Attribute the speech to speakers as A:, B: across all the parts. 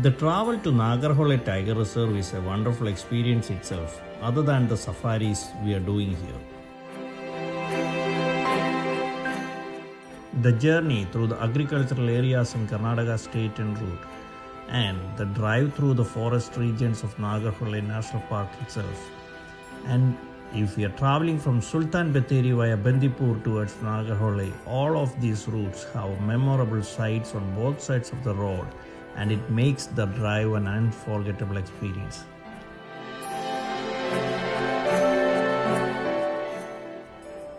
A: The travel to Nagarhole Tiger Reserve is a wonderful experience itself, other than the safaris we are doing here. The journey through the agricultural areas in Karnataka state en route and the drive through the forest regions of Nagarhole National Park itself. And if we are traveling from Sultan Bathery via Bandipur towards Nagarhole, all of these routes have memorable sights on both sides of the road, and it makes the drive an unforgettable experience.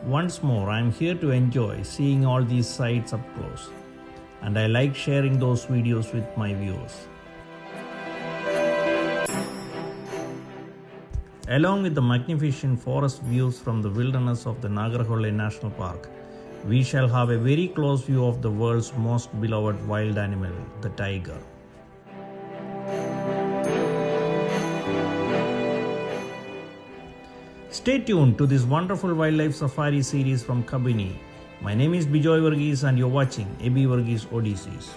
A: Once more, I am here to enjoy seeing all these sights up close, and I like sharing those videos with my viewers. Along with the magnificent forest views from the wilderness of the Nagarhole National Park, we shall have a very close view of the world's most beloved wild animal, the tiger. Stay tuned to this wonderful wildlife safari series from Kabini. My name is Bijoy Varghese and you're watching Abey Varghese Odysseys.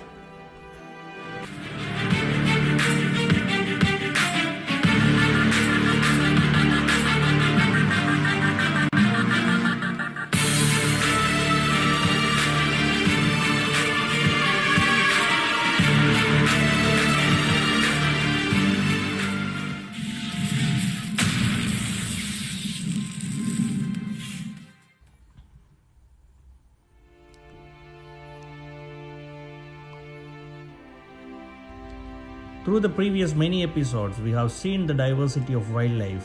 A: Through the previous many episodes, we have seen the diversity of wildlife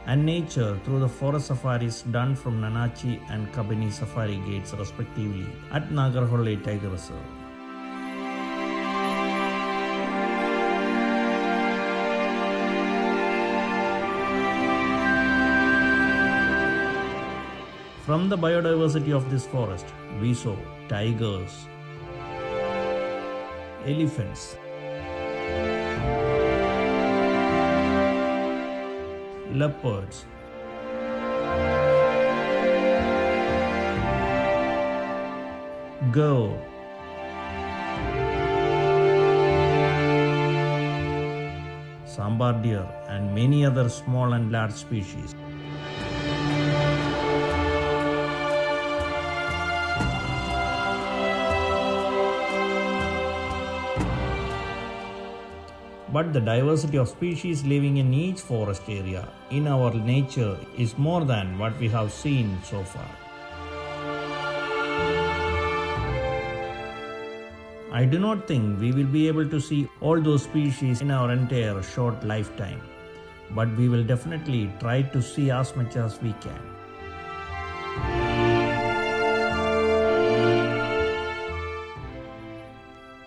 A: and nature through the forest safaris done from Nanachi and Kabini safari gates respectively at Nagarhole Tiger Reserve. From the biodiversity of this forest, we saw tigers, elephants, leopards, girl, sambar deer, and many other small and large species. But the diversity of species living in each forest area in our nature is more than what we have seen so far. I do not think we will be able to see all those species in our entire short lifetime, but we will definitely try to see as much as we can.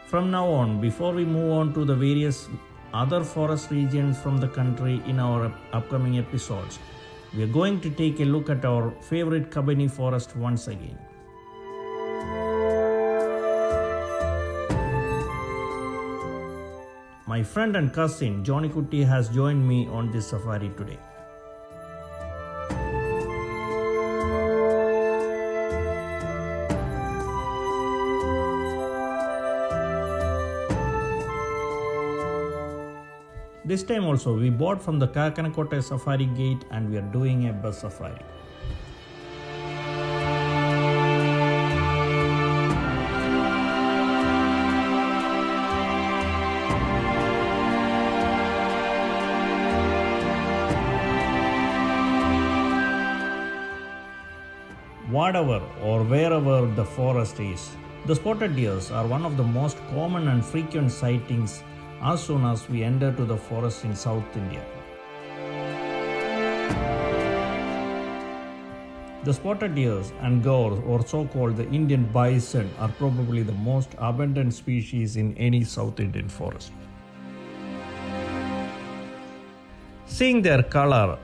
A: From now on, before we move on to the various other forest regions from the country in our upcoming episodes, we are going to take a look at our favorite Kabini forest once again. My friend and cousin Johnny Kutti has joined me on this safari today. This time also we bought from the Kakanakote Safari Gate and we are doing a bus safari. Whatever or wherever the forest is, the spotted deers are one of the most common and frequent sightings as soon as we enter to the forest in South India. The spotted deers and gaurs, or so-called the Indian bison, are probably the most abundant species in any South Indian forest. Seeing their color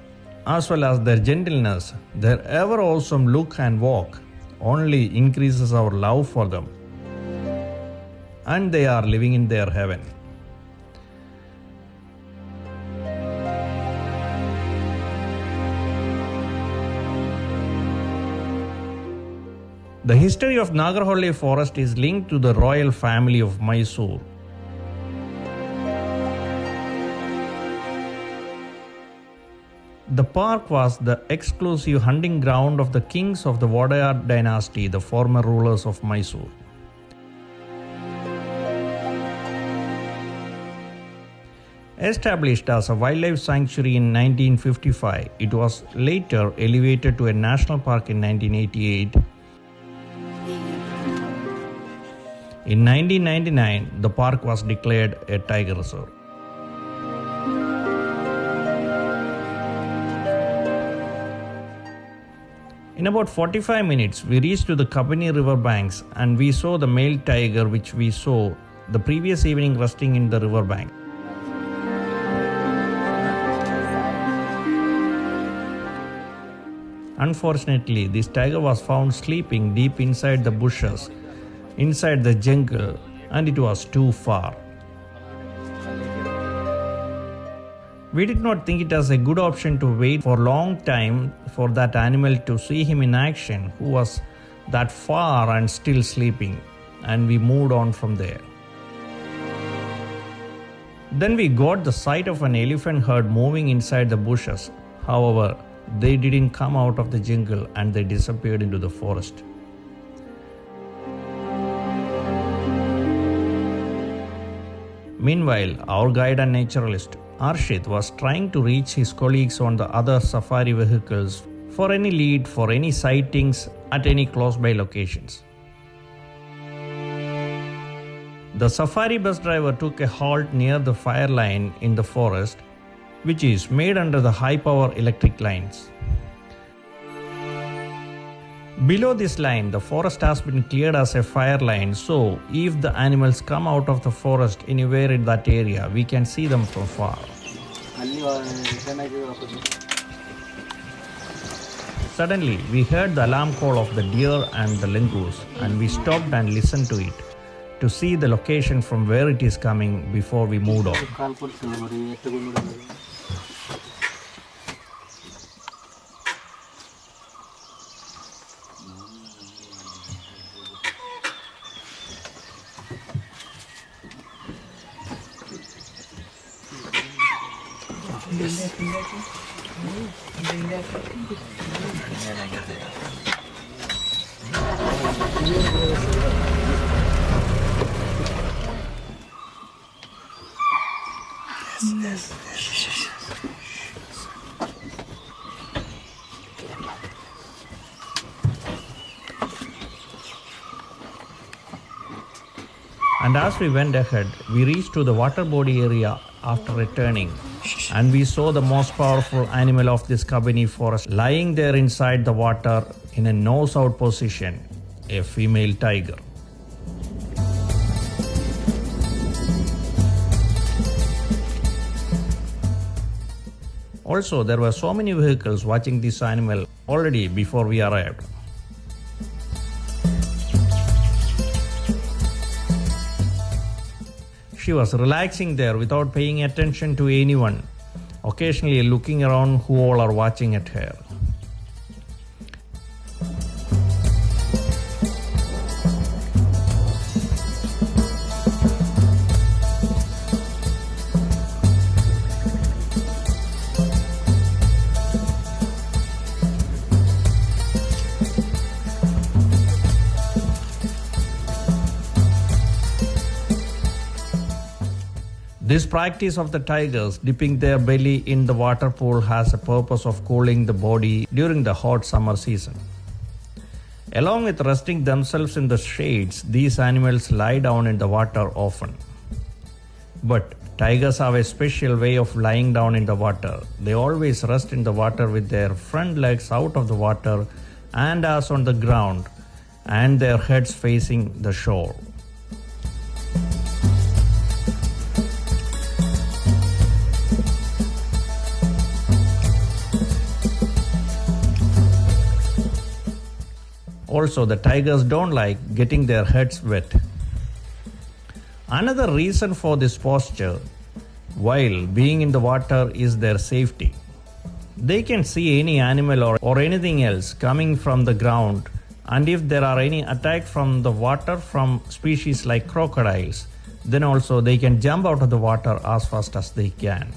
A: as well as their gentleness, their ever awesome look and walk only increases our love for them, and they are living in their heaven. The history of Nagarhole forest is linked to the royal family of Mysore. The park was the exclusive hunting ground of the kings of the Wadayar dynasty, the former rulers of Mysore. Established as a wildlife sanctuary in 1955, it was later elevated to a national park in 1988. In 1999, the park was declared a tiger reserve. In about 45 minutes, we reached to the Kabini river banks and we saw the male tiger which we saw the previous evening resting in the river bank. Unfortunately, this tiger was found sleeping deep inside the bushes, inside the jungle, and it was too far. We did not think it as a good option to wait for a long time for that animal to see him in action, who was that far and still sleeping, and we moved on from there. Then we got the sight of an elephant herd moving inside the bushes. However, they didn't come out of the jungle and they disappeared into the forest. Meanwhile, our guide and naturalist Arshit was trying to reach his colleagues on the other safari vehicles for any lead, for any sightings at any close by locations. The safari bus driver took a halt near the fire line in the forest, which is made under the high power electric lines. Below this line, the forest has been cleared as a fire line, so if the animals come out of the forest anywhere in that area, we can see them from far. Suddenly, we heard the alarm call of the deer and the lingus, and we stopped and listened to it to see the location from where it is coming before we moved on. And as we went ahead, we reached to the water body area after returning, and we saw the most powerful animal of this Kabini forest lying there inside the water in a nose-out position, a female tiger. Also, there were so many vehicles watching this animal already before we arrived. She was relaxing there without paying attention to anyone, occasionally looking around who all are watching at her. This practice of the tigers dipping their belly in the water pool has a purpose of cooling the body during the hot summer season. Along with resting themselves in the shades, these animals lie down in the water often. But tigers have a special way of lying down in the water. They always rest in the water with their front legs out of the water and as on the ground, and their heads facing the shore. Also, the tigers don't like getting their heads wet. Another reason for this posture, while being in the water, is their safety. They can see any animal or anything else coming from the ground, and if there are any attack from the water from species like crocodiles, then also they can jump out of the water as fast as they can.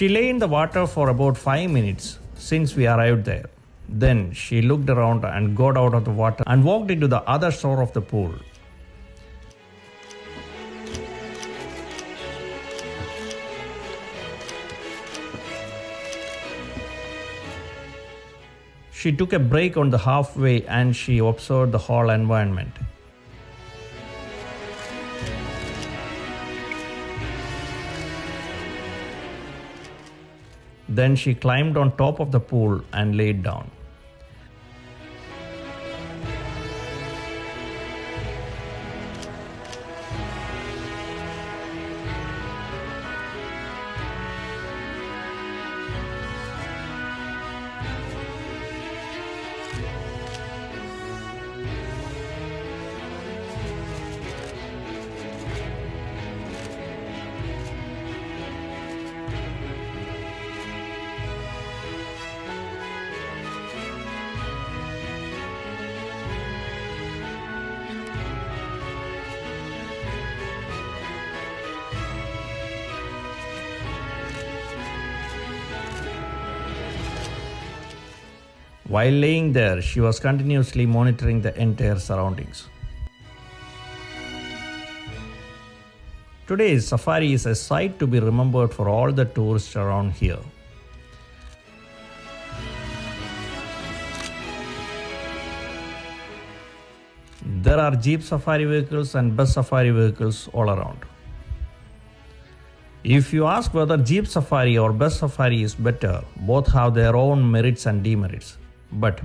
A: She lay in the water for about 5 minutes since we arrived there. Then she looked around and got out of the water and walked into the other shore of the pool. She took a break on the halfway and she observed the whole environment. Then she climbed on top of the pool and laid down. While laying there, she was continuously monitoring the entire surroundings. Today's safari is a sight to be remembered for all the tourists around here. There are jeep safari vehicles and bus safari vehicles all around. If you ask whether jeep safari or bus safari is better, both have their own merits and demerits. But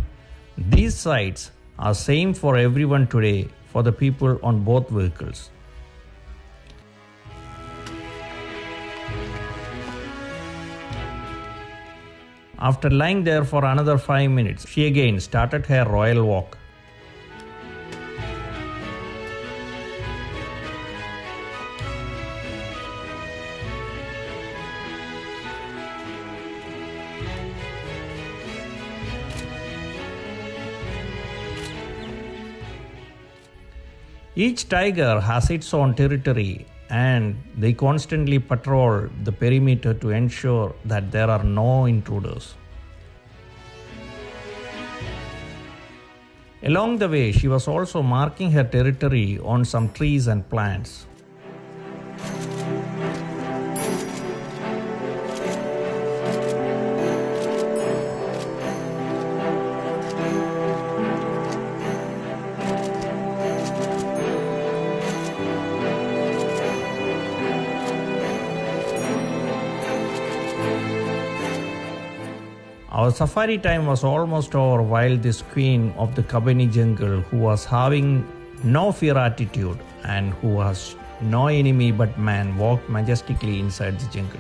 A: these sites are same for everyone today for the people on both vehicles. After lying there for another 5 minutes, she again started her royal walk. Each tiger has its own territory and they constantly patrol the perimeter to ensure that there are no intruders. Along the way, she was also marking her territory on some trees and plants. Our safari time was almost over while this queen of the Kabini jungle, who was having no fear attitude and who was no enemy but man, walked majestically inside the jungle.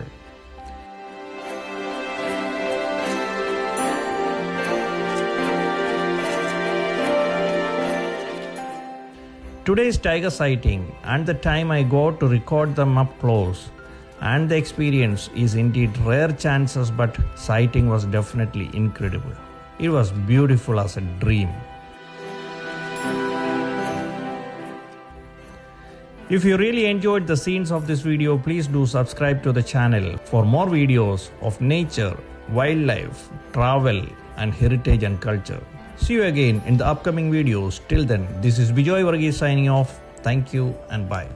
A: Today's tiger sighting and the time I go to record them up close and the experience is indeed rare chances, but sighting was definitely incredible. It was beautiful as a dream. If you really enjoyed the scenes of this video, please do subscribe to the channel for more videos of nature, wildlife, travel and heritage and culture. See you again in the upcoming videos. Till then, this is Bijoy Varghese signing off. Thank you and bye.